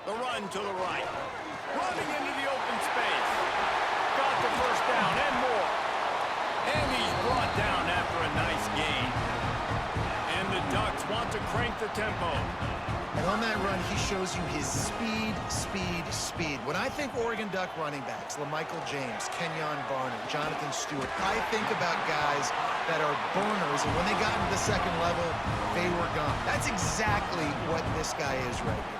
The run to the right. Running into the open space. Got the first down and more. And he's brought down after a nice gain. And the Ducks want to crank the tempo. And on that run, he shows you his speed, speed, speed. When I think Oregon Duck running backs, LaMichael James, Kenyon Barner, Jonathan Stewart, I think about guys that are burners, and when they got into the second level, they were gone. That's exactly what this guy is right here.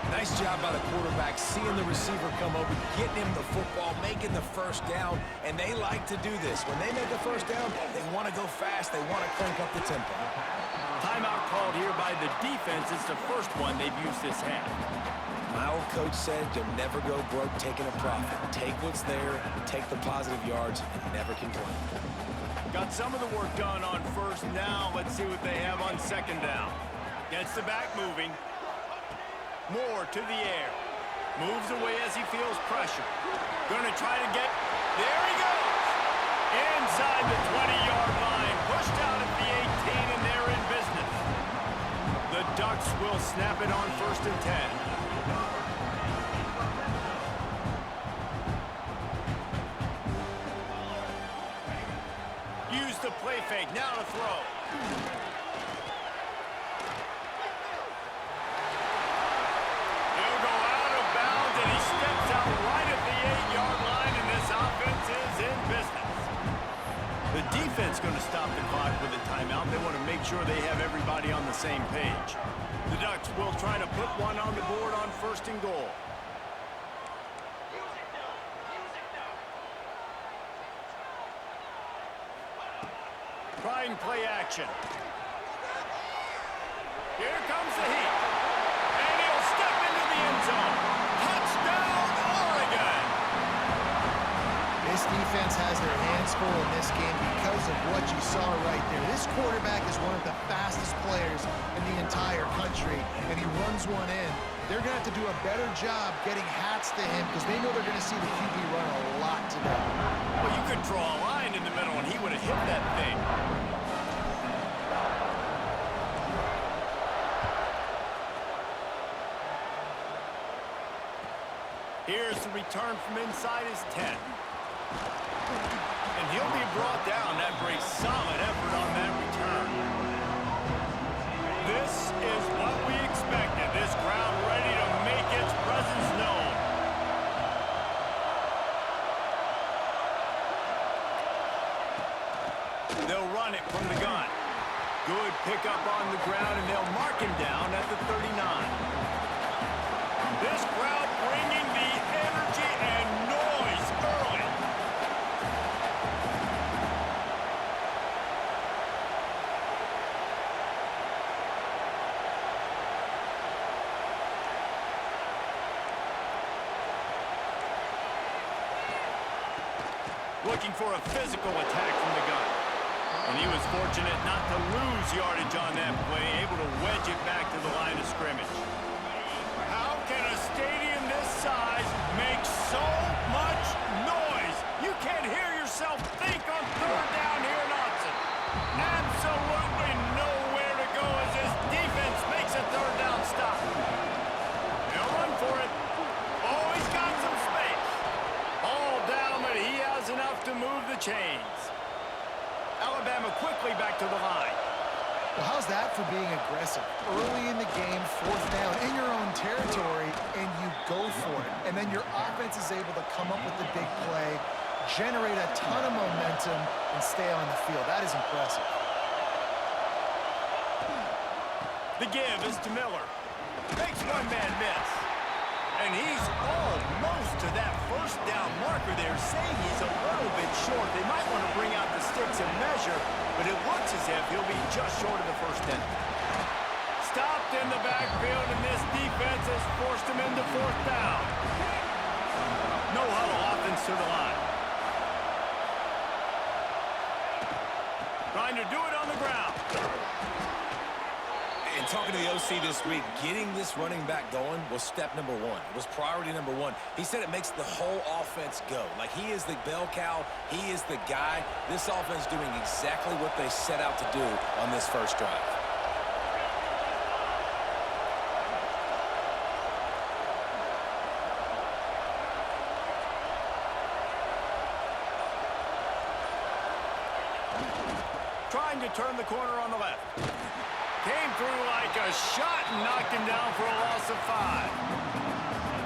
Nice job by the quarterback, seeing the receiver come over, getting him the football, making the first down, and they like to do this. When they make a first down, they want to go fast. They want to crank up the tempo. Timeout called here by the defense. It's the first one they've used this half. My old coach said you'll never go broke taking a profit. Take what's there, take the positive yards, and never complain. Got some of the work done on first. Now let's see what they have on second down. Gets the back moving. Moore to the air. Moves away as he feels pressure. Going to try to get... There he goes! Inside the 20-yard line. Pushed out at the 18, and they're in business. The Ducks will snap it on 1st and 10. Use the play fake. Now to throw. The defense going to stop the clock with a timeout. They want to make sure they have everybody on the same page. The Ducks will try to put one on the board on 1st and goal. Trying play action. Here comes the heat. And he'll step into the end zone. Touchdown, Oregon! This defense has their hands full in this game because of what you saw right there. This quarterback is one of the fastest players in the entire country, and he runs one in. They're going to have to do a better job getting hats to him because they know they're going to see the QB run a lot today. Well, you could draw a line in the middle, and he would have hit that thing. Here's the return from inside his 10. And he'll be brought down after a solid effort on that return. This is what we expected. This crowd ready to make its presence known. They'll run it from the gun. Good pickup on the ground, and they'll mark him down at the 39. This crowd bringing the energy and noise early. Looking for a physical attack from the gun. And he was fortunate not to lose yardage on that play, able to wedge it back to the line of scrimmage. How can a stadium this size make so much noise? You can't hear yourself think on 3rd down here in Autzen. Absolutely nowhere to go as this defense makes a 3rd down stop. They'll run for it. Oh, he's got some space. All down, but he has enough to move the chains. Alabama quickly back to the line. Well, how's that for being aggressive? Early in the game, 4th down in your own territory, and you go for it. And then your offense is able to come up with the big play, generate a ton of momentum, and stay on the field. That is impressive. The give is to Miller. Makes one man miss. And he's almost to that 1st down marker there, saying he's a little bit short. They might want to bring out the sticks and measure, but it looks as if he'll be just short of the 1st down. Stopped in the backfield, and this defense has forced him into 4th down. No huddle, offense to the line. Trying to do it on the ground. And talking to the OC this week, getting this running back going was step number 1. It was priority number 1. He said it makes the whole offense go. Like, he is the bell cow. He is the guy. This offense doing exactly what they set out to do on this first drive. trying to turn the corner on the left. Came through like a shot and knocked him down for a loss of 5.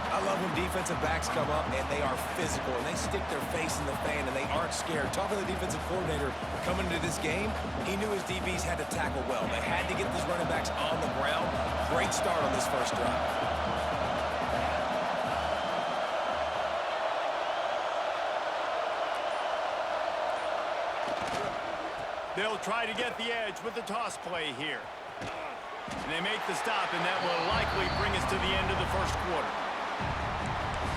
I love when defensive backs come up and they are physical and they stick their face in the fan and they aren't scared. Talking to the defensive coordinator coming into this game, he knew his DBs had to tackle well. They had to get these running backs on the ground. Great start on this first drive. They'll try to get the edge with the toss play here. And they make the stop, and that will likely bring us to the end of the first quarter.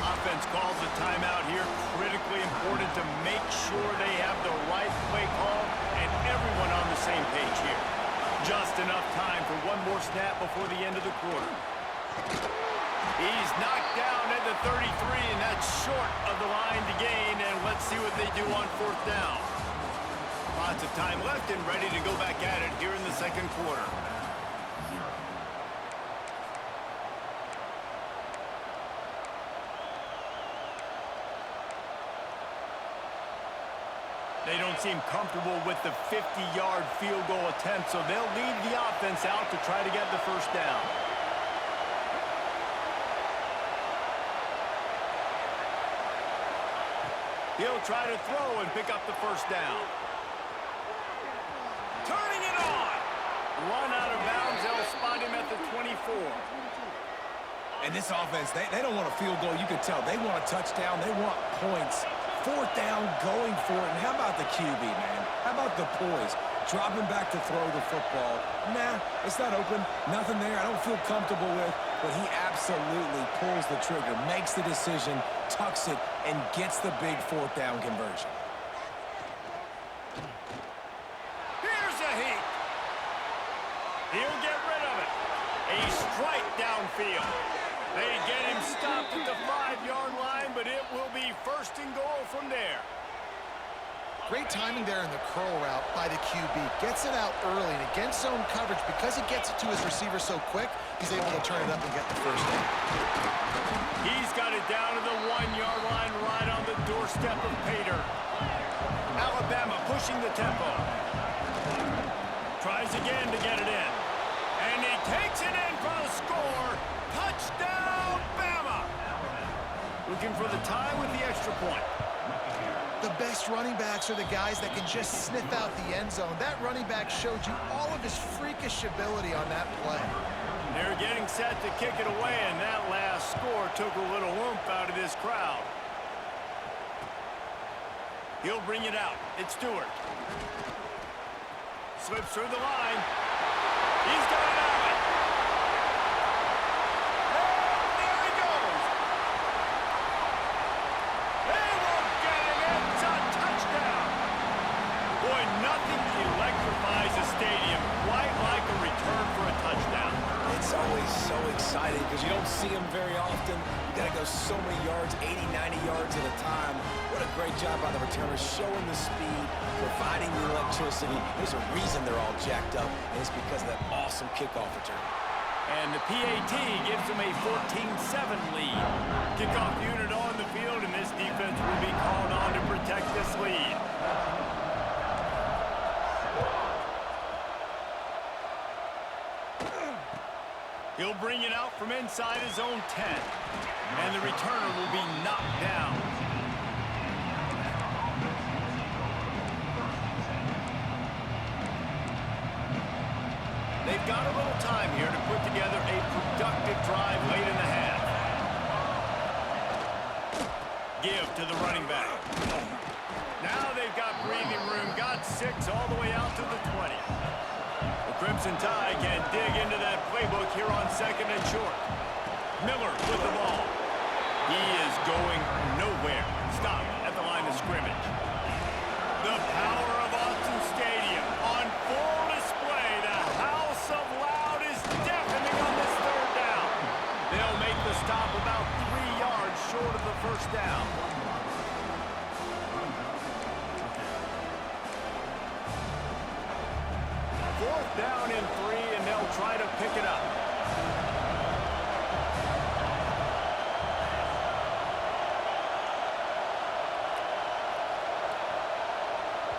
Offense calls a timeout here. Critically important to make sure they have the right play call and everyone on the same page here. Just enough time for one more snap before the end of the quarter. He's knocked down at the 33, and that's short of the line to gain, and let's see what they do on 4th down. Lots of time left and ready to go back at it here in the second quarter. They don't seem comfortable with the 50-yard field goal attempt, so they'll leave the offense out to try to get the first down. He'll try to throw and pick up the first down. Turning it on. Run out of bounds. They'll spot him at the 24. And this offense, they don't want a field goal. You can tell. They want a touchdown. They want points. 4th down, going for it. And how about the QB, man? How about the poise? Dropping back to throw the football. Nah, it's not open. Nothing there I don't feel comfortable with. But he absolutely pulls the trigger, makes the decision, tucks it, and gets the big 4th down conversion. Here's a heat. He'll get rid of it. A strike downfield. They get him stopped at the 5-yard line, but it will be 1st and goal from there. Great timing there in the curl route by the QB. Gets it out early, and against zone coverage, because he gets it to his receiver so quick, he's able to turn it up and get the first down. He's got it down to the 1-yard line right on the doorstep of Pater. Alabama pushing the tempo. Tries again to get it in. And he takes it in for the score. Touchdown, Bama! Looking for the tie with the extra point. The best running backs are the guys that can just sniff out the end zone. That running back showed you all of his freakish ability on that play. They're getting set to kick it away, and that last score took a little oomph out of this crowd. He'll bring it out. It's Stewart. Slips through the line. He's got it out of it. And there he goes. They won't get him. It's a touchdown. Boy, nothing electrifies a stadium quite like a return for a touchdown. It's always so exciting because you don't see them very often. You got to go so many yards, 80, 90 yards at a time. What a great job by the returners, showing the speed, providing the electricity. There's a reason they're all jacked up, and it's because of that awesome kickoff return. And the PAT gives them a 14-7 lead. Kickoff unit on the field, and this defense will be called on to protect this lead. He'll bring it out from inside his own 10. And the returner will be knocked down. They've got a little time here to put together a productive drive late in the half. Give to the running back. Now they've got breathing room. Got 6 all the way out to the 20. The Crimson Tide can dig into that playbook here on 2nd and short. Miller with the ball. He is going nowhere. Stop at the line of scrimmage. The power of Autzen Stadium on full display. The house of loud is deafening on this 3rd down. They'll make the stop about 3 yards short of the first down. Fourth down and 3, and they'll try to pick it up.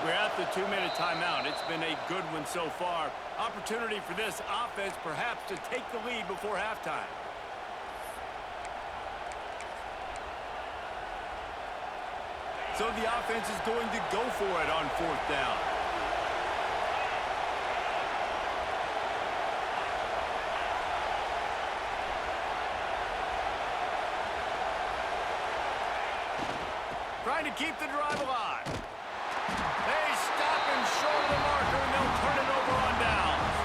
We're at the 2-minute timeout. It's been a good one so far. Opportunity for this offense perhaps to take the lead before halftime. So the offense is going to go for it on 4th down. Trying to keep the drive alive. They stop him short of the marker, and they'll turn it over on downs.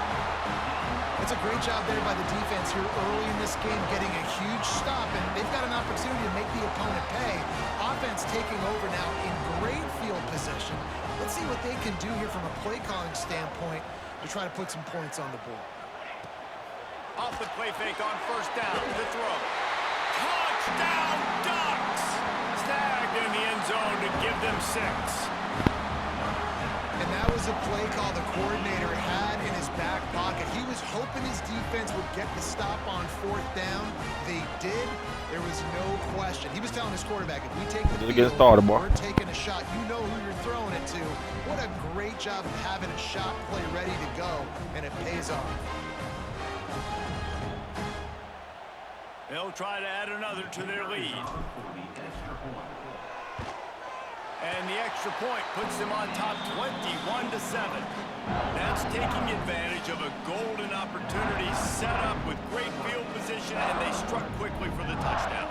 It's a great job there by the defense here early in this game, getting a huge stop, and they've got an opportunity to make the opponent pay. Offense taking over now in great field position. Let's see what they can do here from a play calling standpoint to try to put some points on the board. Off the play fake on 1st down. The throw. Touchdown Ducks! Snagged in the end zone to give them 6. And that was a play call the coordinator had in his back pocket. He was hoping his defense would get the stop on 4th down. They did. There was no question. He was telling his quarterback, if we take the field, we're taking a shot. You know who you're throwing it to. What a great job of having a shot play ready to go, and it pays off. They'll try to add another to their lead. And the extra point puts them on top 21-7. That's taking advantage of a golden opportunity set up with great field position, and they struck quickly for the touchdown.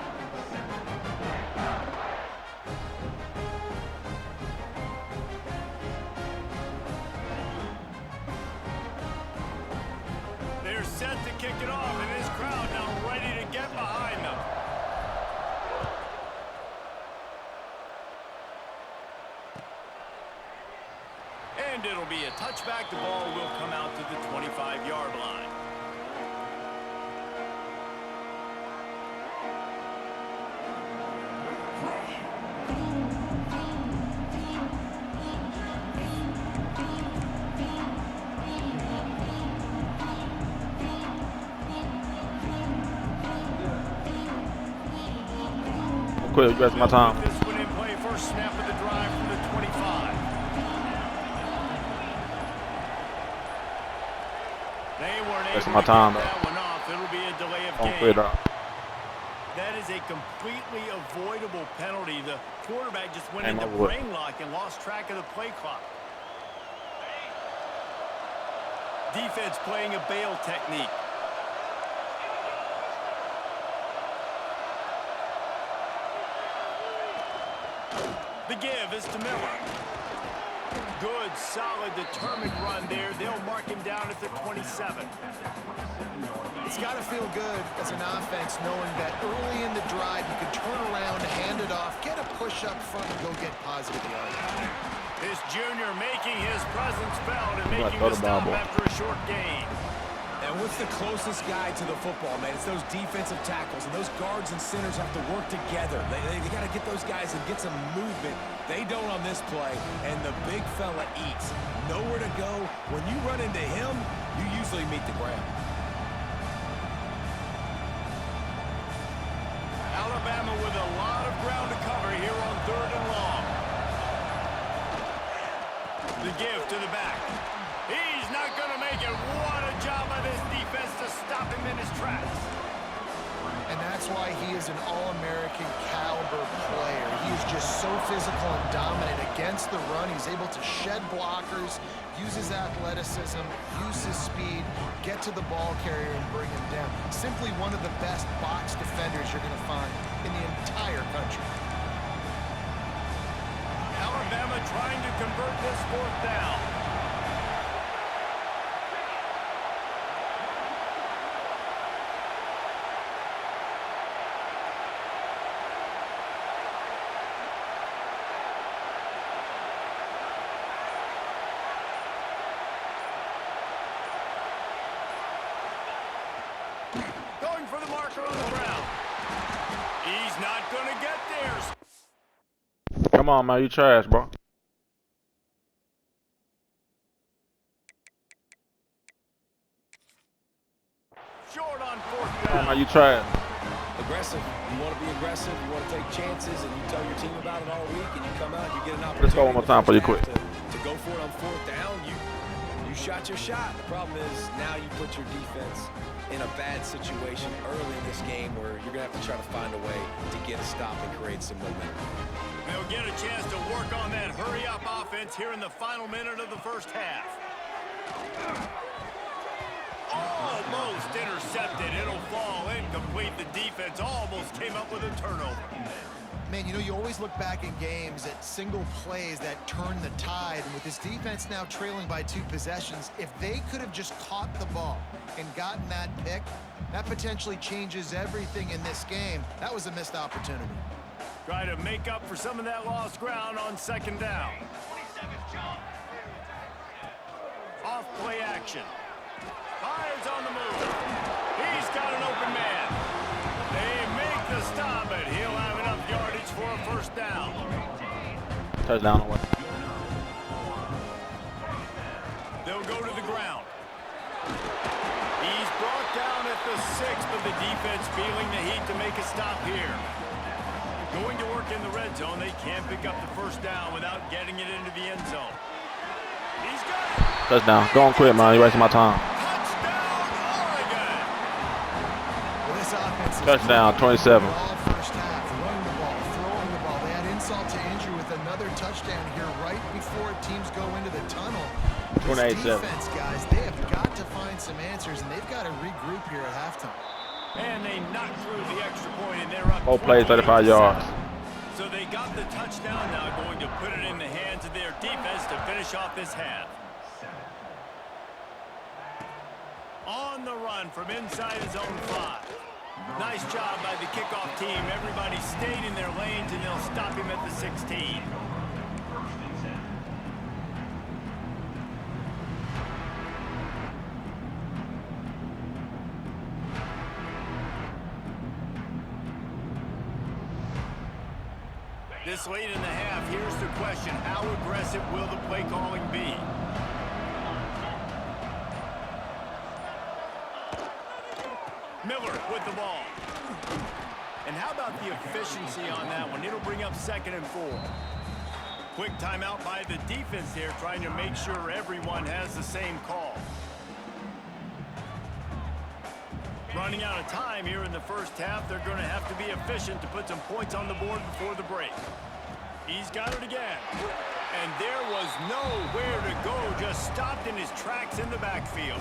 They're set to kick it off, and this crowd now ready to get behind them. And it'll be a touchback. The ball will come out to the 25-yard line. Quick, you got my time. This one in play, first snap of the drive from the 25. They weren't able to get that one off. It'll be a delay of game. That is a completely avoidable penalty. The quarterback just went into brain lock and lost track of the play clock. Defense playing a bail technique. The give is to Miller. Good, solid, determined run there. They'll mark him down at the 27. It's got to feel good as an offense knowing that early in the drive you can turn around, hand it off, get a push up front, and go get positive yards. This junior making his presence felt and making the stop after a short gain. And what's the closest guy to the football, man? It's those defensive tackles, and those guards and centers have to work together. They got to get those guys and get some movement. They don't on this play, and the big fella eats. Nowhere to go. When you run into him, you usually meet the ground. Alabama with a lot of ground to cover here on 3rd and long. The give to the back. He's not going to make it. What a job by this defense to stop him in his tracks. And that's why he is an All-American caliber player. He is just so physical and dominant against the run. He's able to shed blockers, use his athleticism, use his speed, get to the ball carrier and bring him down. Simply one of the best box defenders you're going to find in the entire country. Alabama trying to convert this 4th down. Going for the marker on the ground. He's not going to get there. Come on, man. You trash, bro. Short on 4th down. Come on, man. You trash. Aggressive. You want to be aggressive. You want to take chances, and you tell your team about it all week, and you come out, you get an opportunity. Let's go one more time for you quick. To to go for it on 4th down, you shot your shot. The problem is now you put your defense in a bad situation early in this game where you're going to have to try to find a way to get a stop and create some momentum. They'll get a chance to work on that hurry-up offense here in the final minute of the first half. Almost intercepted. It'll fall incomplete. The defense almost came up with a turnover. Man, you know, you always look back in games at single plays that turn the tide. And with this defense now trailing by 2 possessions, if they could have just caught the ball and gotten that pick, that potentially changes everything in this game. That was a missed opportunity. Try to make up for some of that lost ground on 2nd down. Off play action. Fires on the move. He's got an open man. They make the stop, but he'll have enough yardage for a 1st down. Touchdown away. They'll go to the ground. He's brought down at the 6, but the defense feeling the heat to make a stop here. Going to work in the red zone. They can't pick up the 1st down without getting it into the end zone. He's got it. Touchdown. Go on quick, man. You're wasting my time. Touchdown, Oregon. Well, this offense is Touchdown, 27. all first half, running the ball, throwing the ball. They had insult to injury with another touchdown here right before teams go into the tunnel. This 28-7. defense, guys, they have got to find some answers, and they've got to regroup here at halftime. And they knocked through the extra point, and they're up 4 plays, 35 yards. So they got the touchdown, now going to put it in the hands of their defense to finish off this half. On the run from inside his own 5. Nice job by the kickoff team. Everybody stayed in their lanes, and they'll stop him at the 16. This late in the half, here's the question. How aggressive will the play calling be? Miller with the ball. And how about the efficiency on that one? It'll bring up 2nd and 4. Quick timeout by the defense there, trying to make sure everyone has the same call. Running out of time here in the first half. They're going to have to be efficient to put some points on the board before the break. He's got it again. And there was nowhere to go, just stopped in his tracks in the backfield.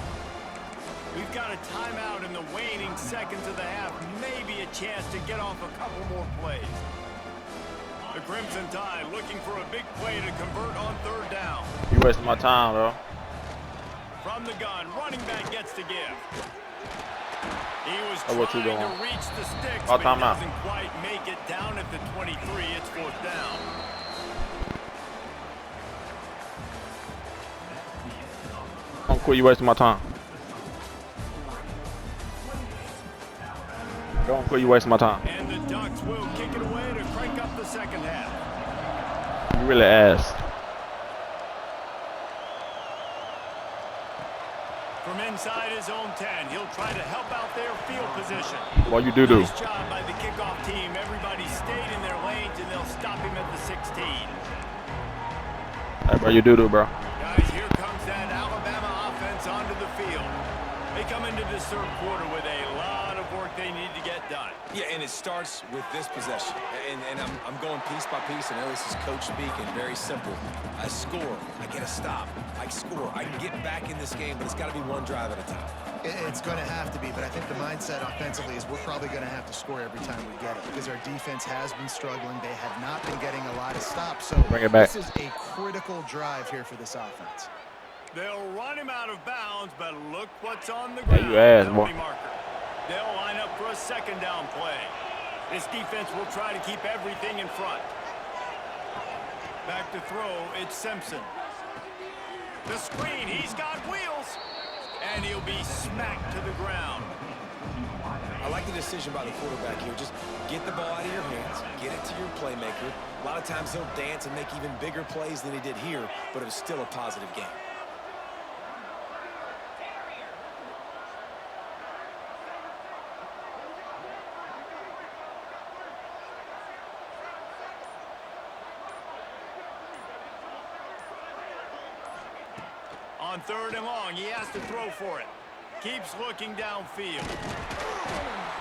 We've got a timeout in the waning seconds of the half. Maybe a chance to get off a couple more plays. The Crimson Tide looking for a big play to convert on 3rd down. You wasting my time, bro. From the gun, running back gets to give. He was Oh, what you trying doing? to reach the sticks, Oh, but he timeout. doesn't quite make it down at the 23. It's 4th down. Don't quit. You wasting my time. Don't quit. You wasting my time. And the Ducks will kick it away to crank up the 2nd half. You really asked. From inside his own 10, he'll try to help out their field position. What you do? Nice job by the kickoff team. Everybody stayed in their lanes, and they'll stop him at the 16. Hey, bro, you do, bro. Guys, here comes that Alabama offense onto the field. They come into this 3rd quarter with a lot of work they need to get done. Yeah, and it starts with this possession. And I'm going piece by piece. I know this is coach speaking, very simple. I score, I get a stop, I score. I can get back in this game, but it's got to be one drive at a time. It's going to have to be, but I think the mindset offensively is we're probably going to have to score every time we get it because our defense has been struggling. They have not been getting a lot of stops. So Bring it back. This is a critical drive here for this offense. They'll run him out of bounds, but look what's on the Yeah, ground. you asked, Penalty boy. marker. They'll line up for a 2nd down play. This defense will try to keep everything in front. Back to throw, it's Simpson. The screen, he's got wheels. And he'll be smacked to the ground. I like the decision by the quarterback here. Just get the ball out of your hands, get it to your playmaker. A lot of times he'll dance and make even bigger plays than he did here, but it was still a positive game. On 3rd and long, he has to throw for it. Keeps looking downfield.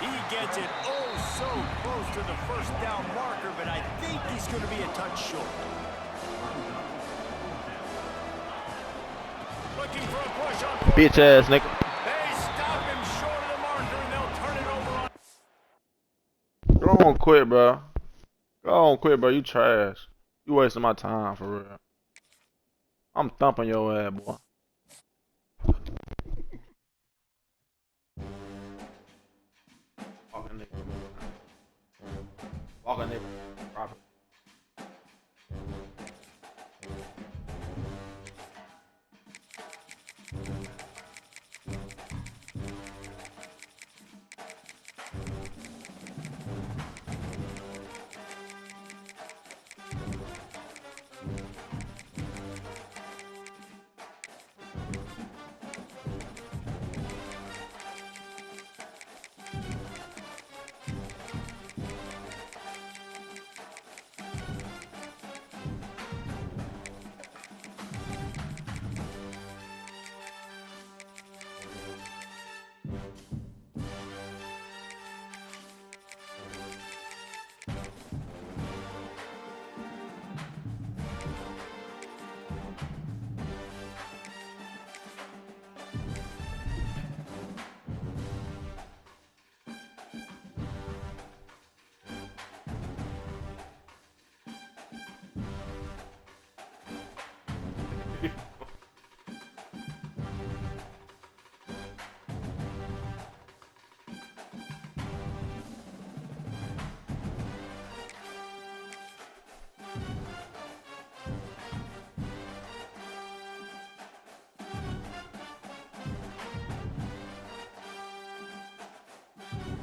He gets it oh so close to the first down marker, but I think he's going to be a touch short. Looking for a push on. Bitch ass nigga. They stop him short of the marker, and they'll turn it over on. Go on, quit, bro. Go on, quit, bro. You trash. You wasting my time for real. I'm thumping your ass, boy. Walking nigga. Walking nigga. Proper.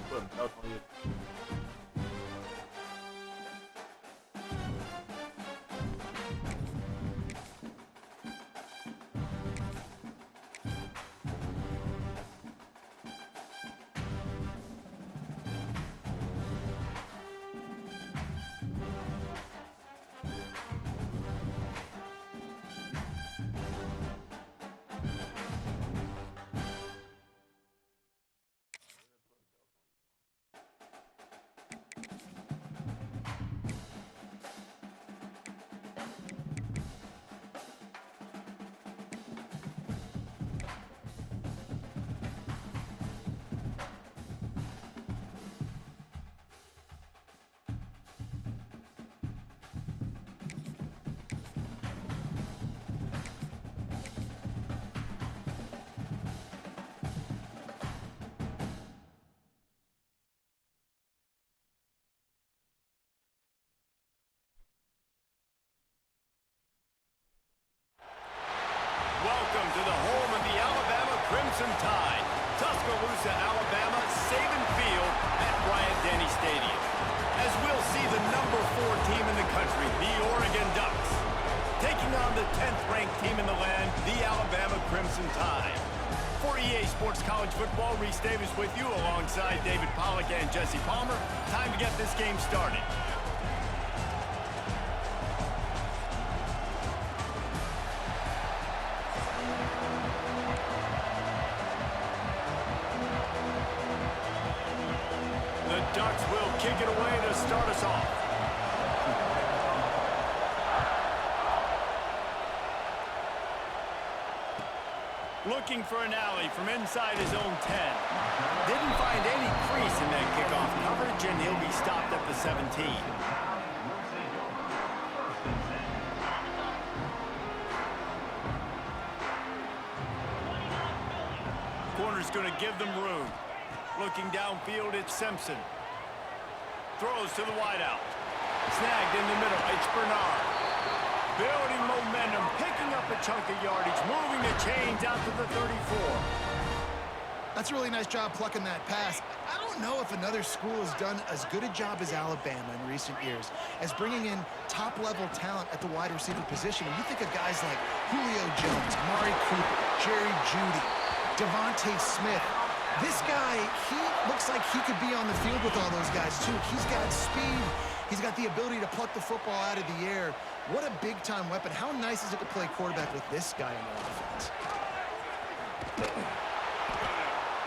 Put a belt on you. Welcome to the home of the Alabama Crimson Tide. Tuscaloosa, Alabama, Saban Field at Bryant-Denny Stadium. As we'll see the number 4 team in the country, the Oregon Ducks, taking on the 10th ranked team in the land, the Alabama Crimson Tide. For EA Sports College Football, Reese Davis with you alongside David Pollack and Jesse Palmer. Time to get this game started. The Ducks will kick it away to start us off. Looking for an alley from inside his own 10. Didn't find any crease in that kickoff coverage, and he'll be stopped at the 17. Corner's going to give them room. Looking downfield, it's Simpson. Throws to the wideout. Snagged in the middle, it's Bernard. Building momentum, picking up a chunk of yardage, moving the chains out to the 34. That's a really nice job plucking that pass. I don't know if another school has done as good a job as Alabama in recent years as bringing in top-level talent at the wide receiver position. When you think of guys like Julio Jones, Amari Cooper, Jerry Jeudy, Devontae Smith, this guy, he looks like he could be on the field with all those guys, too. He's got speed. He's got the ability to pluck the football out of the air. What a big-time weapon. How nice is it to play quarterback with this guy in the offense?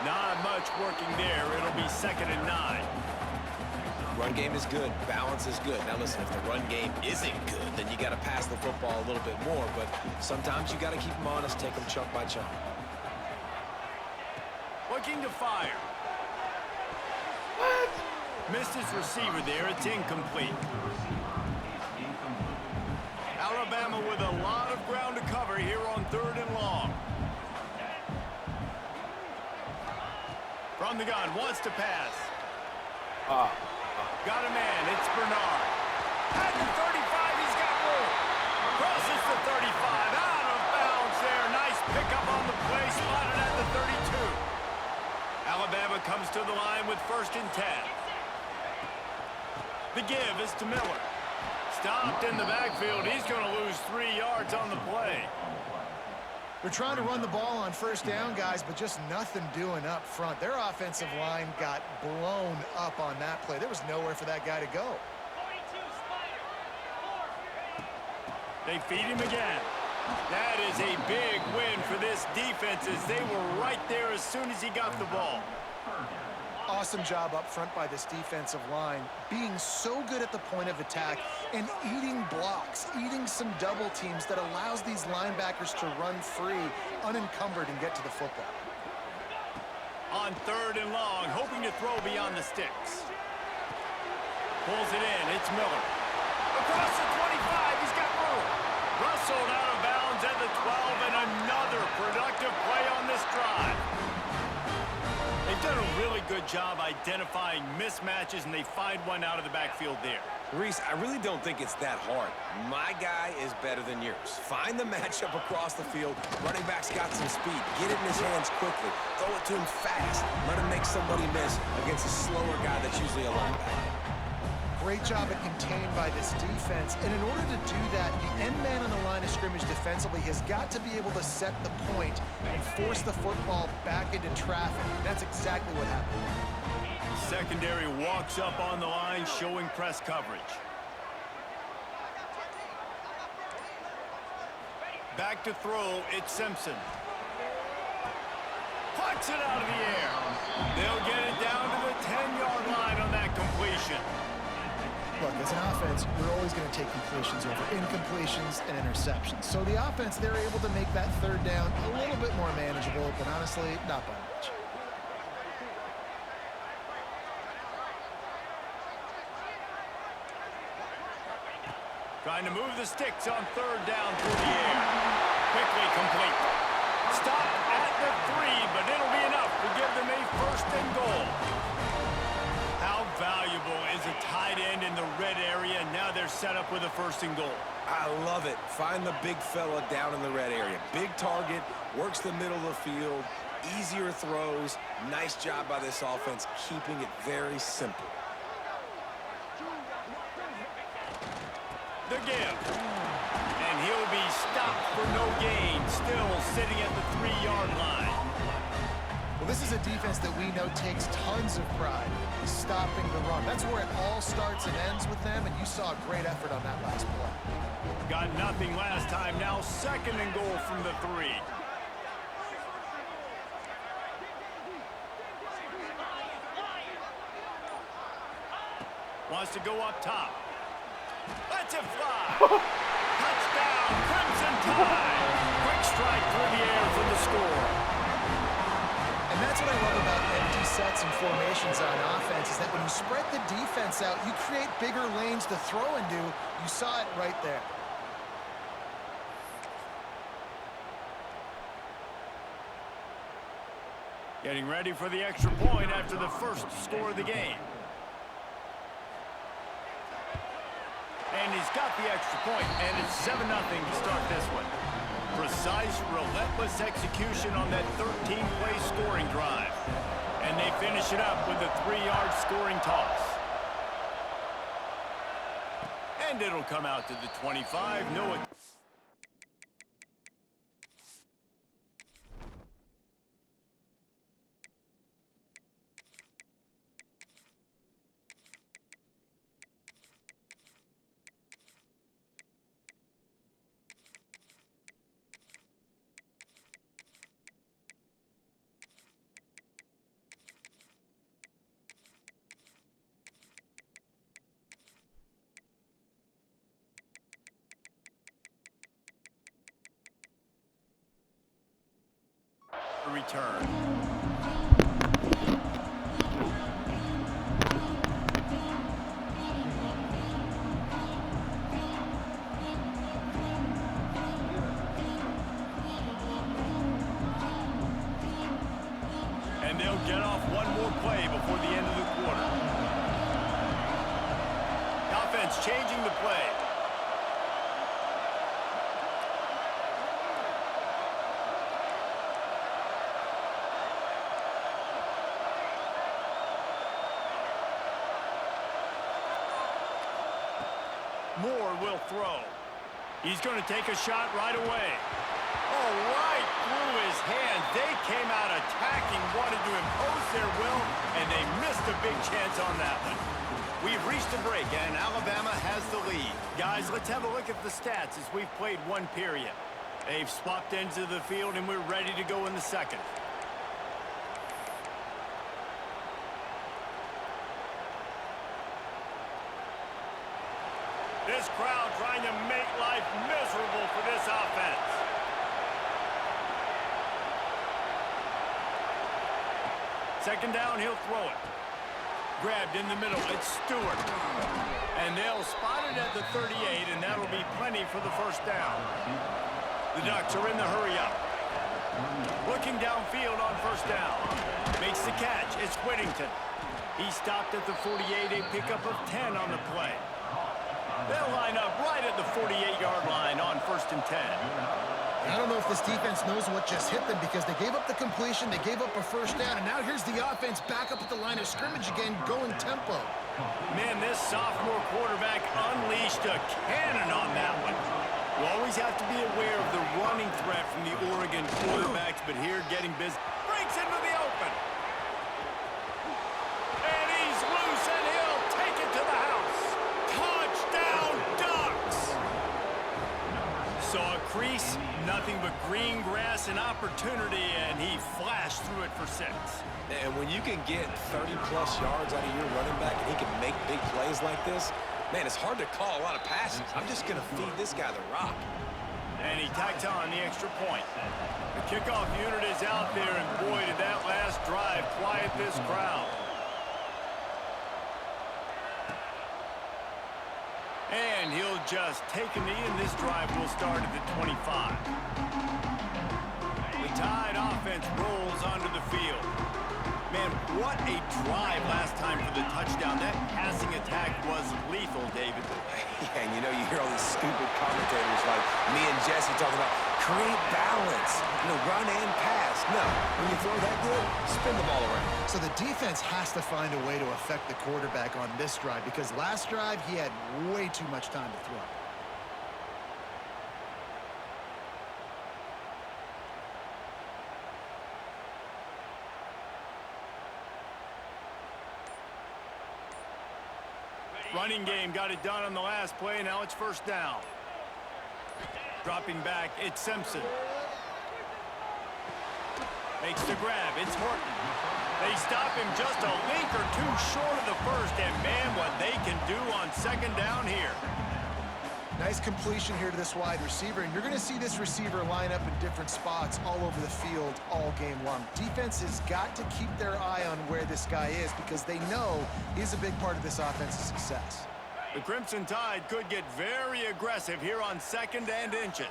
Not much working there. It'll be 2nd and 9. Run game is good. Balance is good. Now listen, if the run game isn't good, then you got to pass the football a little bit more. But sometimes you got to keep them honest, take them chunk by chunk. Looking to fire. Missed his receiver there. It's incomplete. Alabama with a lot of ground to cover here on 3rd and long. From the gun, wants to pass. Got a man, it's Bernard. At the 35, he's got room. Crosses the 35, out of bounds there. Nice pickup on the play, spotted at the 32. Alabama comes to the line with 1st and 10. The give is to Miller. Stopped in the backfield. He's going to lose 3 yards on the play. They're trying to run the ball on 1st down, guys, but just nothing doing up front. Their offensive line got blown up on that play. There was nowhere for that guy to go. They feed him again. That is a big win for this defense as they were right there as soon as he got the ball. Awesome job up front by this defensive line, being so good at the point of attack and eating blocks, eating some double teams that allows these linebackers to run free, unencumbered, and get to the football. On 3rd and long, hoping to throw beyond the sticks. Pulls it in, it's Miller. Across the 25, he's got room. Rustled out of bounds at the 12, and another productive play on this drive. They've done a really good job identifying mismatches, and they find one out of the backfield there. Reese, I really don't think it's that hard. My guy is better than yours. Find the matchup across the field. Running back's got some speed. Get it in his hands quickly. Throw it to him fast. Let him make somebody miss against a slower guy that's usually a linebacker. Great job at contained by this defense. And in order to do that, the end man on the line of scrimmage defensively has got to be able to set the point and force the football back into traffic. That's exactly what happened. Secondary walks up on the line, showing press coverage. Back to throw, it's Simpson. Plucks it out of the air. They'll get it down to the 10-yard line on that completion. Look, as an offense, you're always going to take completions over incompletions and interceptions. So the offense, they're able to make that 3rd down a little bit more manageable, but honestly, not by much. Trying to move the sticks on 3rd down through the air. Quickly complete. Stop at the 3, but it'll be enough to give them a 1st and goal. How valuable is a tight end in the red area? Now they're set up with a 1st and goal. I love it. Find the big fella down in the red area. Big target, works the middle of the field, easier throws. Nice job by this offense, keeping it very simple. The give. And he'll be stopped for no gain, still sitting at the 3-yard line. Well, this is a defense that we know takes tons of pride in stopping the run. That's where it all starts and ends with them, and you saw a great effort on that last play. Got nothing last time, now 2nd and goal from the 3. Wants to go up top. Lets it fly. Touchdown, Crimson Tide. Quick strike through the air for the score. And that's what I love about empty sets and formations on offense, is that when you spread the defense out, you create bigger lanes to throw into. You saw it right there. Getting ready for the extra point after the 1st score of the game. And he's got the extra point, and it's 7-0 to start this one. Precise, relentless execution on that 13-play scoring drive. And they finish it up with a 3-yard scoring toss. And it'll come out to the 25. Noah. return. And they'll get off one more play before the end of the quarter. Offense changing the play. Moore will throw. He's going to take a shot right away. Oh, right through his hand. They came out attacking, wanted to impose their will, and they missed a big chance on that one. We've reached a break, and Alabama has the lead. Guys, let's have a look at the stats as we've played one period. They've swapped ends of the field, and we're ready to go in the second. This crowd trying to make life miserable for this offense. Second down, he'll throw it. Grabbed in the middle, it's Stewart. And they'll spot it at the 38, and that'll be plenty for the first down. The Ducks are in the hurry-up. Looking downfield on first down. Makes the catch, it's Whittington. He stopped at the 48, a pickup of 10 on the play. They'll line up right at the 48-yard line on 1st and 10. I don't know if this defense knows what just hit them because they gave up the completion, they gave up a first down, and now here's the offense back up at the line of scrimmage again, going tempo. Man, this sophomore quarterback unleashed a cannon on that one. You always have to be aware of the running threat from the Oregon quarterbacks, but here getting busy. Breaks into the open. And he's loose, and he'll take it to the house. Touchdown, Ducks! Saw a crease, nothing but green grass and opportunity, and he flashed through it for 6. And when you can get 30-plus yards out of your running back and he can make big plays like this, man, it's hard to call a lot of passes. I'm just going to feed this guy the rock. And he tacked on the extra point. The kickoff unit is out there, and boy, did that last drive quiet this crowd. And he'll just take a knee, and this drive will start at the 25. The Tide offense rolls onto the field. Man, what a drive last time for the touchdown. That passing attack was lethal, David. Yeah, and you know, you hear all these stupid commentators like me and Jesse talking about create balance, run and pass. No, when you throw that good, spin the ball around. So the defense has to find a way to affect the quarterback on this drive because last drive he had way too much time to throw. Running game got it done on the last play. Now it's first down. Dropping back, it's Simpson. Makes the grab, it's Horton. They stop him just a link or two short of the first, and man, what they can do on second down here. Nice completion here to this wide receiver, and you're going to see this receiver line up in different spots all over the field all game long. Defense has got to keep their eye on where this guy is because they know he's a big part of this offense's success. The Crimson Tide could get very aggressive here on 2nd and inches.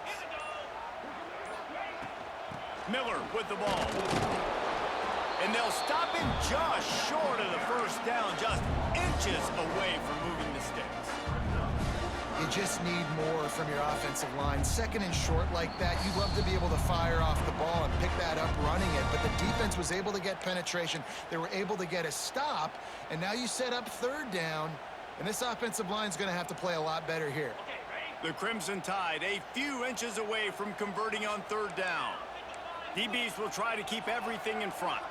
Miller with the ball. And they'll stop him just short of the first down, just inches away from moving the sticks. You just need more from your offensive line. 2nd and short like that, you'd love to be able to fire off the ball and pick that up running it, but the defense was able to get penetration. They were able to get a stop, and now you set up 3rd down, and this offensive line is going to have to play a lot better here. The Crimson Tide a few inches away from converting on 3rd down. DBs will try to keep everything in front.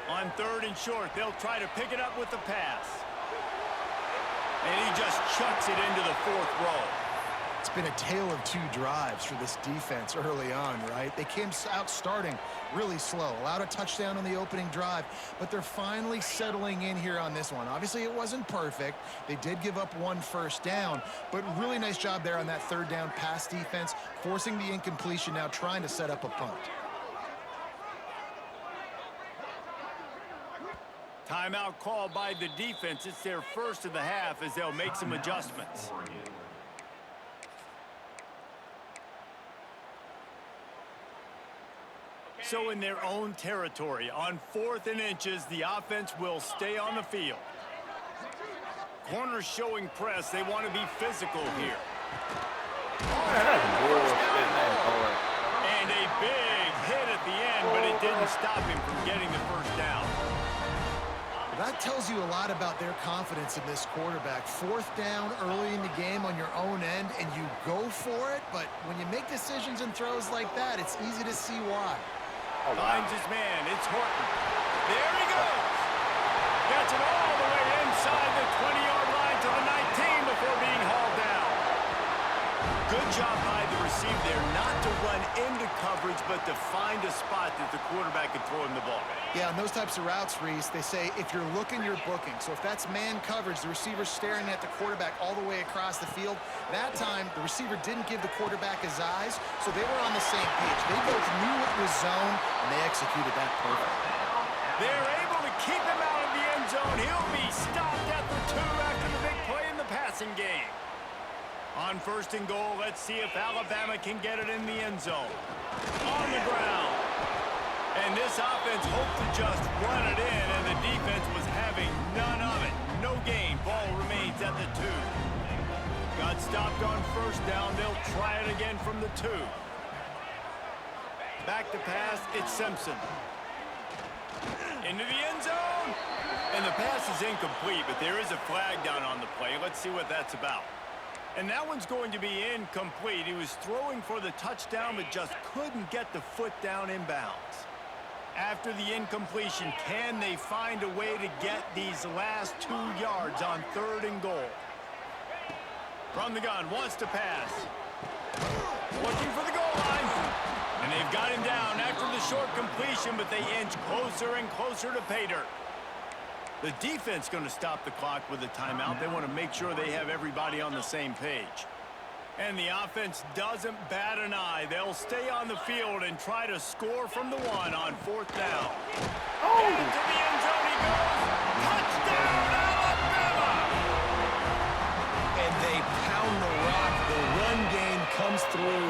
On 3rd and short, they'll try to pick it up with the pass. And he just chucks it into the 4th row. It's been a tale of two drives for this defense early on, right? They came out starting really slow, allowed a touchdown on the opening drive, but they're finally settling in here on this one. Obviously, it wasn't perfect. They did give up 1 first down, but really nice job there on that third down pass defense, forcing the incompletion, now trying to set up a punt. Timeout called by the defense. It's their first of the half as they'll make some adjustments. So in their own territory, on 4th and inches, the offense will stay on the field. Corners showing press. They want to be physical here. And a big hit at the end, but it didn't stop him from getting the first down. That tells you a lot about their confidence in this quarterback. 4th down early in the game on your own end, and you go for it, but when you make decisions and throws like that, it's easy to see why. Finds his man. It's Horton. There he goes. Gets it all the way inside the 20-yard line to the 19 before being hauled down. Good job by the receiver there not to run into coverage, but to find a spot that the quarterback could throw him the ball. Yeah, on those types of routes, Reese, they say if you're looking, you're booking. So if that's man coverage, the receiver's staring at the quarterback all the way across the field. That time, the receiver didn't give the quarterback his eyes, so they were on the same page. They both knew it was zone, and they executed that perfectly. They're able to keep him out of the end zone. He'll be stopped at the 2 after the big play in the passing game. On 1st and goal, let's see if Alabama can get it in the end zone. On the ground. And this offense hoped to just run it in, and the defense was having none of it. No gain. Ball remains at the 2. Got stopped on 1st down. They'll try it again from the 2. Back to pass. It's Simpson. Into the end zone. And the pass is incomplete, but there is a flag down on the play. Let's see what that's about. And that one's going to be incomplete. He was throwing for the touchdown, but just couldn't get the foot down inbounds. After the incompletion, can they find a way to get these last 2 yards on 3rd and goal? From the gun, wants to pass. Looking for the goal line. And they've got him down after the short completion, but they inch closer and closer to pay dirt. The defense going to stop the clock with a timeout. They want to make sure they have everybody on the same page. And the offense doesn't bat an eye. They'll stay on the field and try to score from the 1 on 4th down. Oh! Into the end zone he goes. Touchdown, Alabama! And they pound the rock. The run game comes through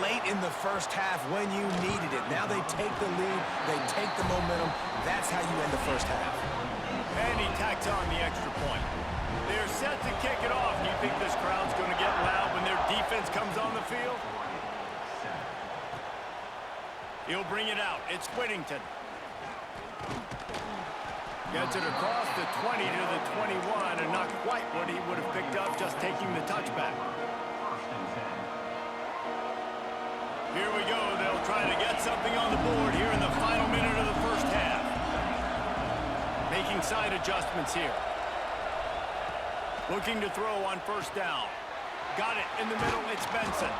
late in the first half when you needed it. Now they take the lead. They take the momentum. That's how you end the first half. And he tacks on the extra point. They're set to kick it off. Do you think this crowd's going to get loud when their defense comes on the field? He'll bring it out. It's Whittington. Gets it across the 20 to the 21, and not quite what he would have picked up just taking the touchback. Here we go. They'll try to get something on the board here in the final minute of the first half. Making side adjustments here. Looking to throw on 1st down. Got it in the middle. It's Benson.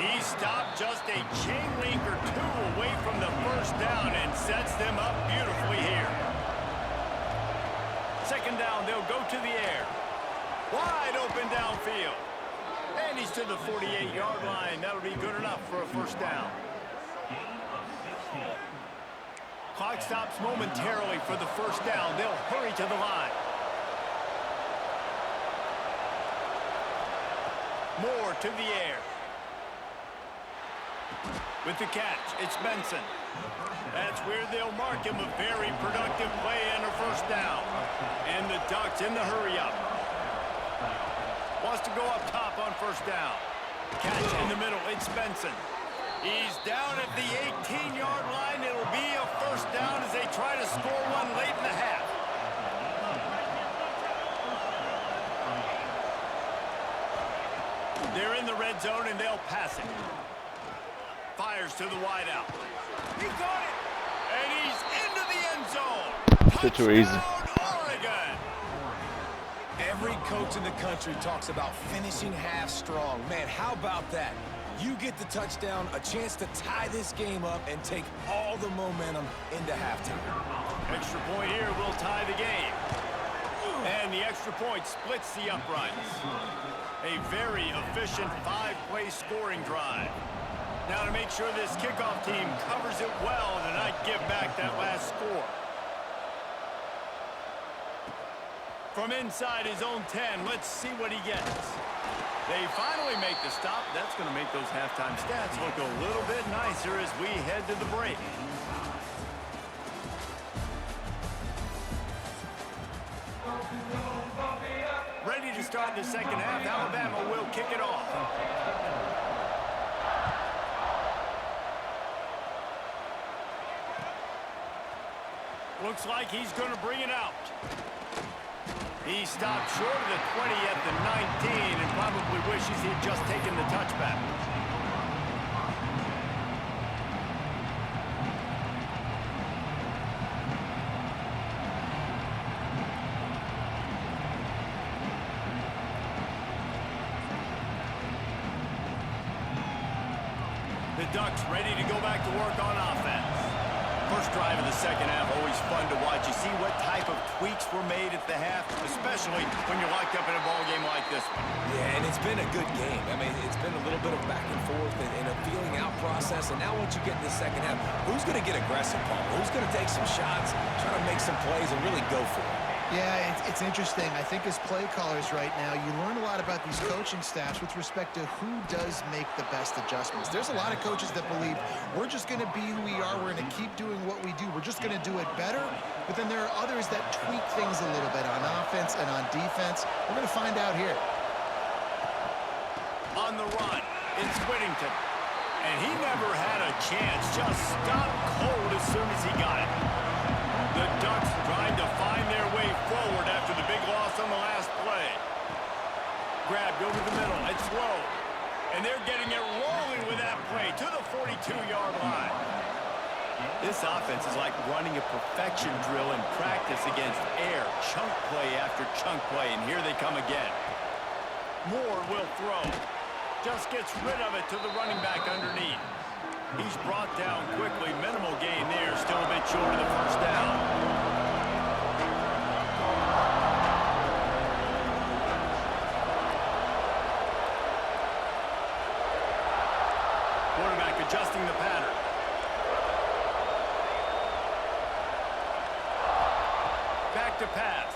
He stopped just a chain link or 2 away from the 1st down and sets them up beautifully here. 2nd down, they'll go to the air. Wide open downfield. And he's to the 48-yard line. That'll be good enough for a 1st down. Clock stops momentarily for the 1st down. They'll hurry to the line. Moore to the air. With the catch, it's Benson. That's where they'll mark him. A very productive play and a 1st down. And the Ducks in the hurry-up. Wants to go up top on 1st down. Catch in the middle, it's Benson. He's down at the 18-yard line. It'll be a 1st down as they try to score one late in the half. They're in the red zone, and they'll pass it. Fires to the wideout. He got it, and he's into the end zone. Shit too easy. Touchdown, Oregon. Every coach in the country talks about finishing half strong. Man, how about that? You get the touchdown, a chance to tie this game up and take all the momentum into halftime. Extra point here will tie the game. And the extra point splits the uprights. A very efficient 5-play scoring drive. Now to make sure this kickoff team covers it well and not give back that last score. From inside his own 10, let's see what he gets. They finally make the stop. That's going to make those halftime stats look a little bit nicer as we head to the break. Ready to start the second half. Alabama will kick it off. Looks like he's going to bring it out. He stopped short of the 20 at the 19 and probably wishes he'd just taken the touchback. The Ducks ready to go back to work on offense. First drive of the second half, always fun to watch. You see what type of tweaks were made at the half, especially when you're locked up in a ball game like this one. Yeah, and it's been a good game. I mean, it's been a little bit of back and forth and a feeling out process. And now once you get in the second half, who's going to get aggressive, Paul? Who's going to take some shots, try to make some plays, and really go for it? Yeah, it's interesting. I think as play callers right now, you learn a lot about these coaching staffs with respect to who does make the best adjustments. There's a lot of coaches that believe we're just going to be who we are. We're going to keep doing what we do. We're just going to do it better. But then there are others that tweak things a little bit on offense and on defense. We're going to find out here. On the run, it's Whittington. And he never had a chance. Just stopped cold as soon as he got it. The Ducks trying to find their way forward after the big loss on the last play. Grabbed over the middle. It's low. And they're getting it rolling with that play to the 42-yard line. This offense is like running a perfection drill in practice against air. Chunk play after chunk play, and here they come again. Moore will throw. Just gets rid of it to the running back underneath. He's brought down quickly. Minimal gain there. Still a bit short of the first down. Quarterback adjusting the pattern. Back to pass.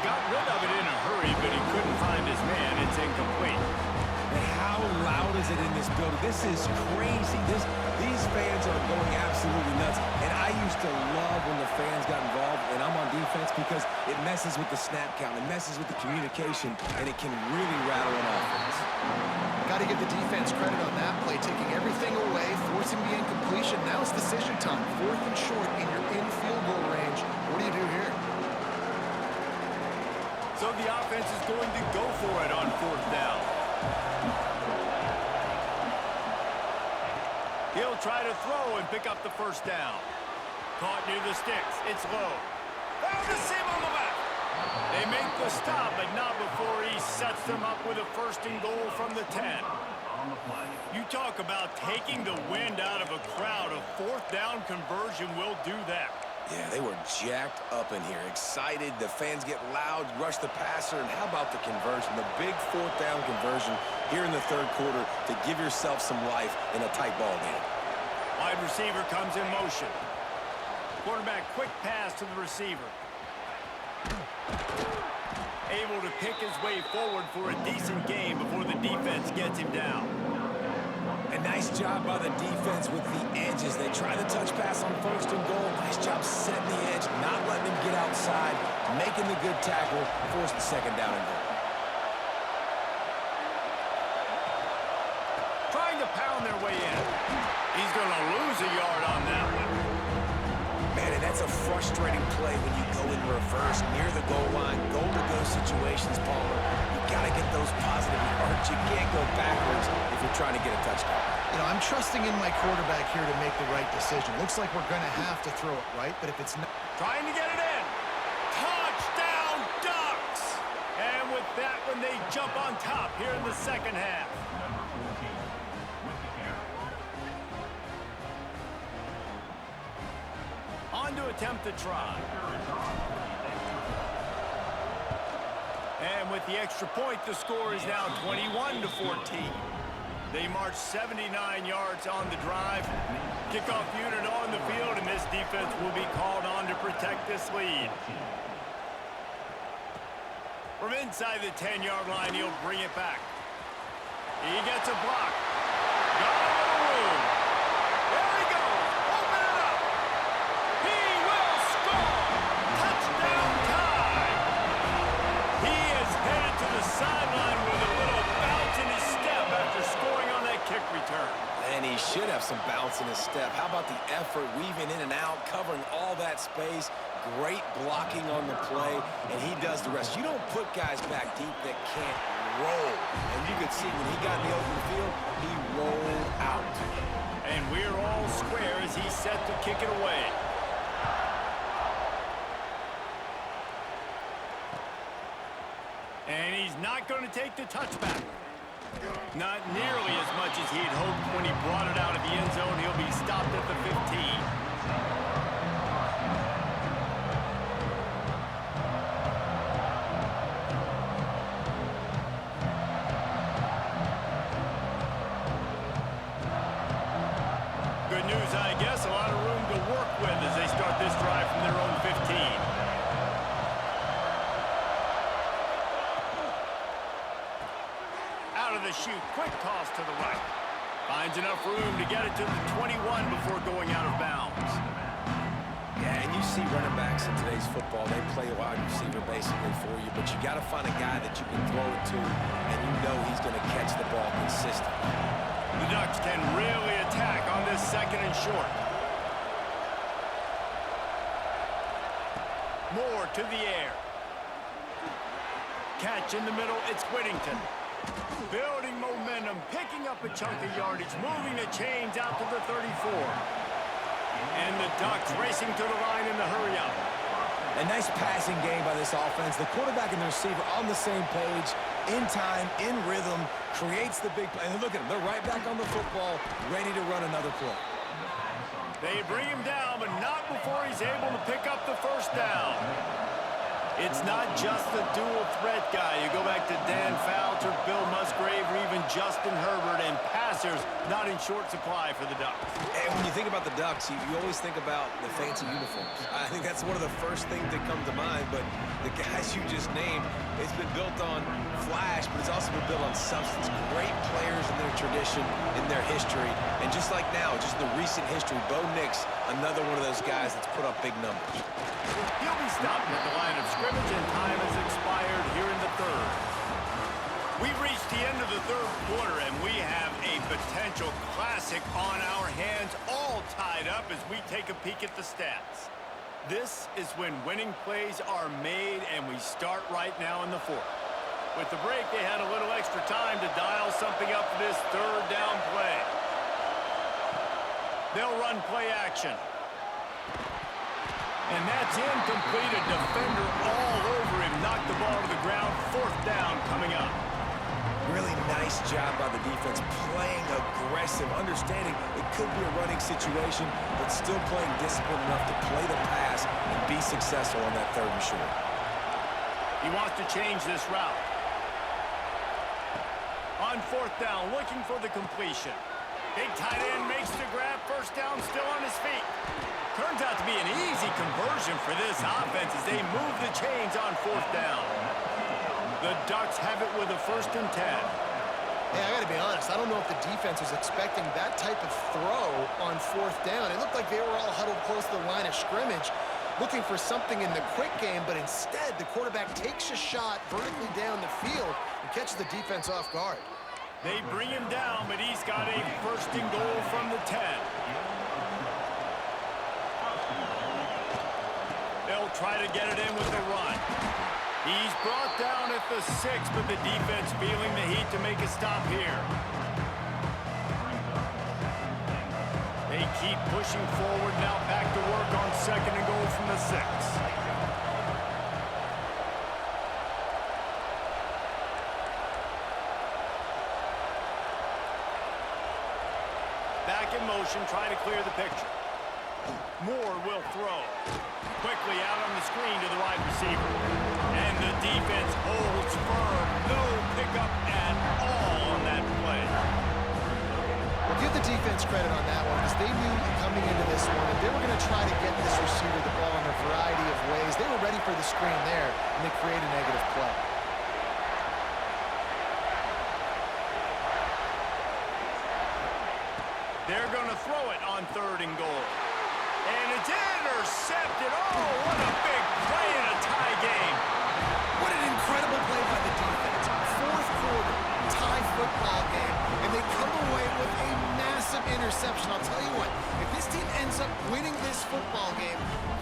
Got rid of it in a hurry, but he couldn't find his man. It's incomplete. And how loud is it in this building? This is crazy. These fans are going absolutely nuts. And I used to love when the fans got involved, and I'm on defense because it messes with the snap count. It messes with the communication, and it can really rattle an offense. Got to give the defense credit on that play, taking everything away, forcing the incompletion. Now it's decision time. 4th and short, and you're in field goal range. What do you do here? So the offense is going to go for it on 4th down. He'll try to throw and pick up the first down. Caught near the sticks. It's low. Found the seam on the left. They make the stop, but not before he sets them up with a 1st and goal from the 10. You talk about taking the wind out of a crowd. A 4th down conversion will do that. Yeah, they were jacked up in here, excited. The fans get loud, rush the passer, and how about the conversion? The big 4th down conversion here in the 3rd quarter to give yourself some life in a tight ball game. Wide receiver comes in motion. Quarterback quick pass to the receiver. Able to pick his way forward for a decent game before the defense gets him down. A nice job by the defense with the edges. They try the touch pass on 1st and goal. Nice job setting the edge, not letting him get outside, making the good tackle, force the 2nd down and goal. Trying to pound their way in. He's going to lose a yard on that one. Man, and that's a frustrating play when you go in reverse near the goal line. Goal-to-go situations, Palmer. You got to get those positive yards. You can't go backwards if you're trying to get a touchdown. You know, I'm trusting in my quarterback here to make the right decision. Looks like we're going to have to throw it, right? But if it's not... Trying to get it in. Touchdown, Ducks! jump on top here in the second half. On to attempt the try. And with the extra point, the score is now 21-14. They march 79 yards on the drive. Kickoff unit on the field, and this defense will be called on to protect this lead. From inside the 10-yard line, he'll bring it back. He gets a block. Got a little room. There he goes. Open it up. He will score. Touchdown time. He is headed to the sideline with a little bounce in his step after scoring on that kick return. And he should have some bounce in his step. How about the effort, weaving in and out, covering all that space. Great blocking on the play, and he does the rest. You don't put guys back deep that can't roll. And you could see when he got in the open field, he rolled out. And we're all square as he's set to kick it away. And he's not going to take the touchback. Not nearly as much as he'd hoped when he brought it out of the end zone. He'll be stopped at the 15. Good news, I guess. A lot of room to work with as they start this drive from their own 15. Out of the chute, quick toss to the right. Finds enough room to get it to the 21 before going out of bounds. Yeah, and you see running backs in today's football, they play a wide receiver basically for you, but you got to find a guy that you can throw it to, and you know he's going to catch the ball consistently. The Ducks can really attack on this second and short. Moore to the air. Catch in the middle, it's Whittington. Building momentum, picking up a chunk of yardage, moving the chains out to the 34. And the Ducks racing to the line in the hurry-up. A nice passing game by this offense. The quarterback and the receiver on the same page, in time, in rhythm, creates the big play. And look at them. They're right back on the football, ready to run another play. They bring him down, but not before he's able to pick up the first down. It's not just the dual threat guy. You go back to Dan Fouts or Bill Musgrave or even Justin Herbert, and passers not in short supply for the Ducks. And when you think about the Ducks, you always think about the fancy uniforms. I think that's one of the first things that come to mind, but the guys you just named, it's been built on flash, but it's also been built on substance. Great players in their tradition, in their history, and just like now, just the recent history, Bo Nix, another one of those guys that's put up big numbers. He'll be stopped at the line of scrimmage, and time has expired here in the third. We've reached the end of the third quarter, and we have a potential classic on our hands, all tied up as we take a peek at the stats. This is when winning plays are made, and we start right now in the fourth. With the break, they had a little extra time to dial something up for this third down play. They'll run play action. And that's incomplete. A defender all over him. Knocked the ball to the ground. Fourth down coming up. Really nice job by the defense, playing aggressive, understanding it could be a running situation, but still playing disciplined enough to play the pass and be successful on that third and short. He wants to change this route. On fourth down, looking for the completion. Big tight end makes the grab. First down, still on his feet. Turns out to be an easy conversion for this offense as they move the chains on fourth down. The Ducks have it with a 1st and 10. Hey, I got to be honest. I don't know if the defense was expecting that type of throw on fourth down. It looked like they were all huddled close to the line of scrimmage, looking for something in the quick game, but instead the quarterback takes a shot vertically down the field and catches the defense off guard. They bring him down, but he's got a 1st and goal from the 10. They'll try to get it in with the run. He's brought down at the 6, but the defense feeling the heat to make a stop here. They keep pushing forward, now back to work on 2nd and goal from the 6. Back in motion, trying to clear the picture. Moore will throw. Quickly out on the screen to the wide receiver. And the defense holds firm. No pickup at all on that play. Well, give the defense credit on that one because they knew coming into this one that they were going to try to get this receiver the ball in a variety of ways. They were ready for the screen there, and they create a negative play. They're going to throw it on 3rd and goal. And it's intercepted. Oh, what a big play in a tie game. What an incredible play by the defense. 4th quarter, tie football game, and they come away with a massive interception. I'll tell you what, if this team ends up winning this football game,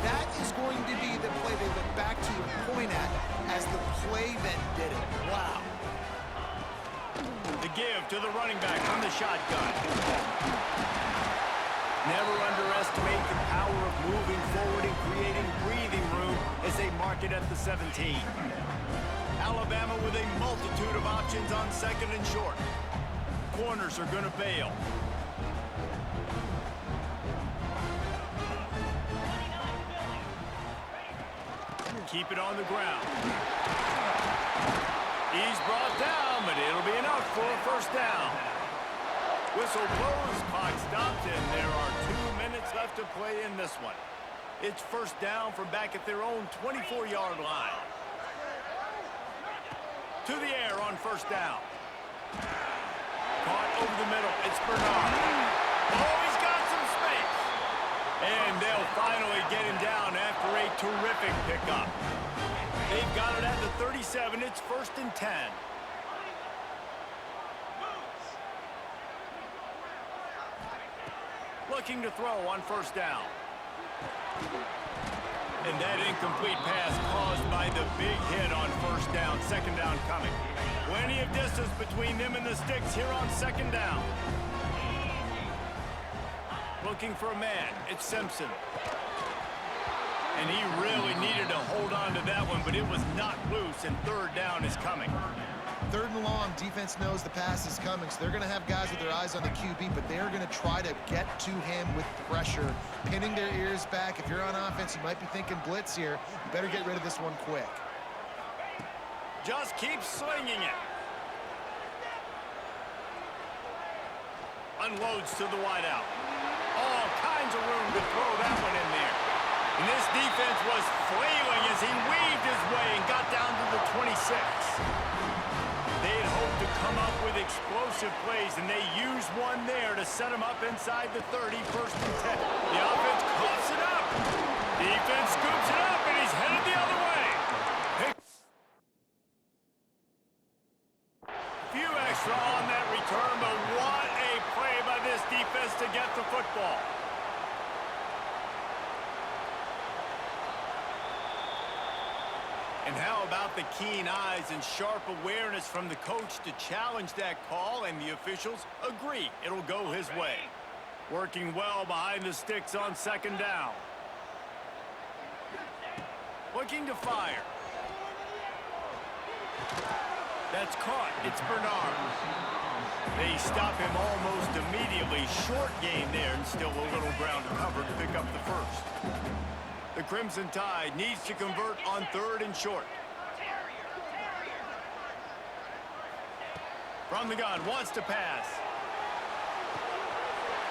that is going to be the play they look back to and point at as the play that did it. Wow. The give to the running back from the shotgun. Never underestimate the power of moving forward and creating breathing room as they mark it at the 17. Alabama with a multitude of options on 2nd and short. Corners are going to bail. Keep it on the ground. He's brought down, but it'll be enough for a 1st down. Whistle blows, clock stops, and there are 2 minutes left to play in this one. It's 1st down from back at their own 24-yard line. To the air on 1st down. Caught over the middle. It's Bernard. Oh, he's got some space. And they'll finally get him down after a terrific pickup. They've got it at the 37. It's 1st and 10. Looking to throw on 1st down. And that incomplete pass caused by the big hit on 1st down. 2nd down coming. Plenty of distance between them and the sticks here on 2nd down. Looking for a man. It's Simpson. And he really needed to hold on to that one, but it was not loose, and 3rd down is coming. 3rd and long, defense knows the pass is coming, so they're going to have guys with their eyes on the QB, but they're going to try to get to him with pressure, pinning their ears back. If you're on offense, you might be thinking blitz here. You better get rid of this one quick. Just keep slinging it. Unloads to the wideout. All kinds of room to throw that one in there. And this defense was flailing as he weaved his way and got down to the 26. They had hoped to come up with explosive plays, and they used one there to set him up inside the 30, 1st and 10. The offense coughs it up. Defense scoops it up, and he's headed the other way. Few extra on that return, but what a play by this defense to get the football. And how about the keen eyes and sharp awareness from the coach to challenge that call, and the officials agree it'll go his way. Working well behind the sticks on 2nd down. Looking to fire. That's caught. It's Bernard. They stop him almost immediately. Short gain there, and still a little ground to cover to pick up the 1st. The Crimson Tide needs to convert on 3rd and short. From the gun, wants to pass.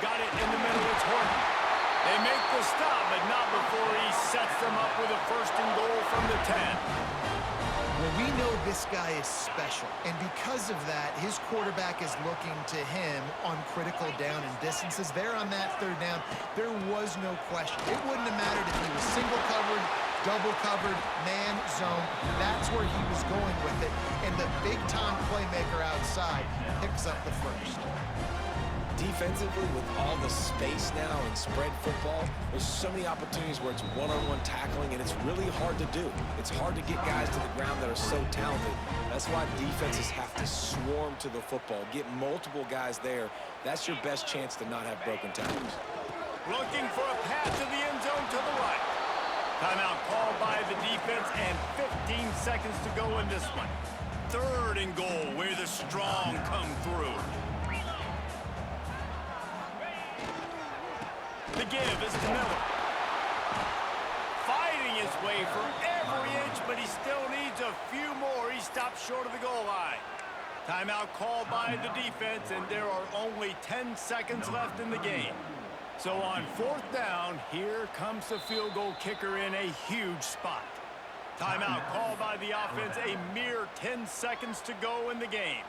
Got it in the middle, it's Horton. They make the stop, but not before he sets them up with a 1st and goal from the 10. Well, we know this guy is special, and because of that, his quarterback is looking to him on critical down and distances. There on that 3rd down, there was no question. It wouldn't have mattered if he was single covered, double covered, man, zone. That's where he was going with it, and the big-time playmaker outside picks up the 1st. Defensively, with all the space now in spread football, there's so many opportunities where it's one-on-one tackling, and it's really hard to do. It's hard to get guys to the ground that are so talented. That's why defenses have to swarm to the football, get multiple guys there. That's your best chance to not have broken tackles. Looking for a pass to the end zone to the right. Timeout called by the defense, and 15 seconds to go in this one. 3rd and goal, where the strong come through. The give is to Miller. Fighting his way for every inch, but he still needs a few more. He stopped short of the goal line. Timeout called by the defense, and there are only 10 seconds left in the game. So on 4th down, here comes the field goal kicker in a huge spot. Timeout called by the offense, a mere 10 seconds to go in the game.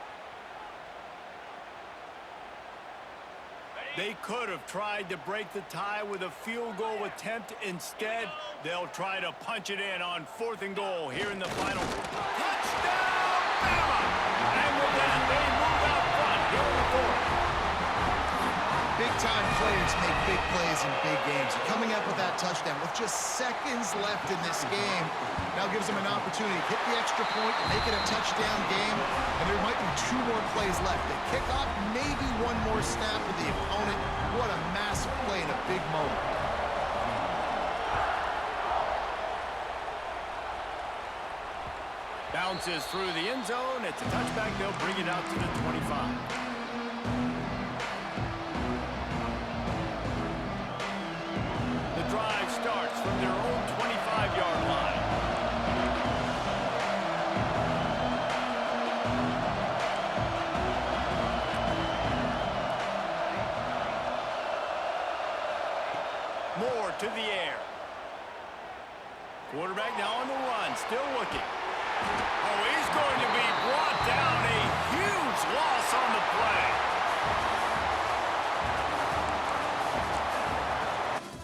They could have tried to break the tie with a field goal attempt. Instead, they'll try to punch it in on 4th and goal here in the final. Touchdown, Bama! And with that, they move out front here in the 4th. Big-time players make big plays in big games. And coming up with that touchdown with just seconds left in this game now gives them an opportunity to hit the extra point and make it a touchdown game. And there might be 2 more plays left. They kick off, maybe 1 more snap with the opponent. What a massive play in a big moment. Bounces through the end zone. It's a touchback. They'll bring it out to the 25. The drive starts from their own 25-yard line. Moore to the air. Quarterback now on the run, still looking. Oh, he's going to be brought down. A huge loss on the play.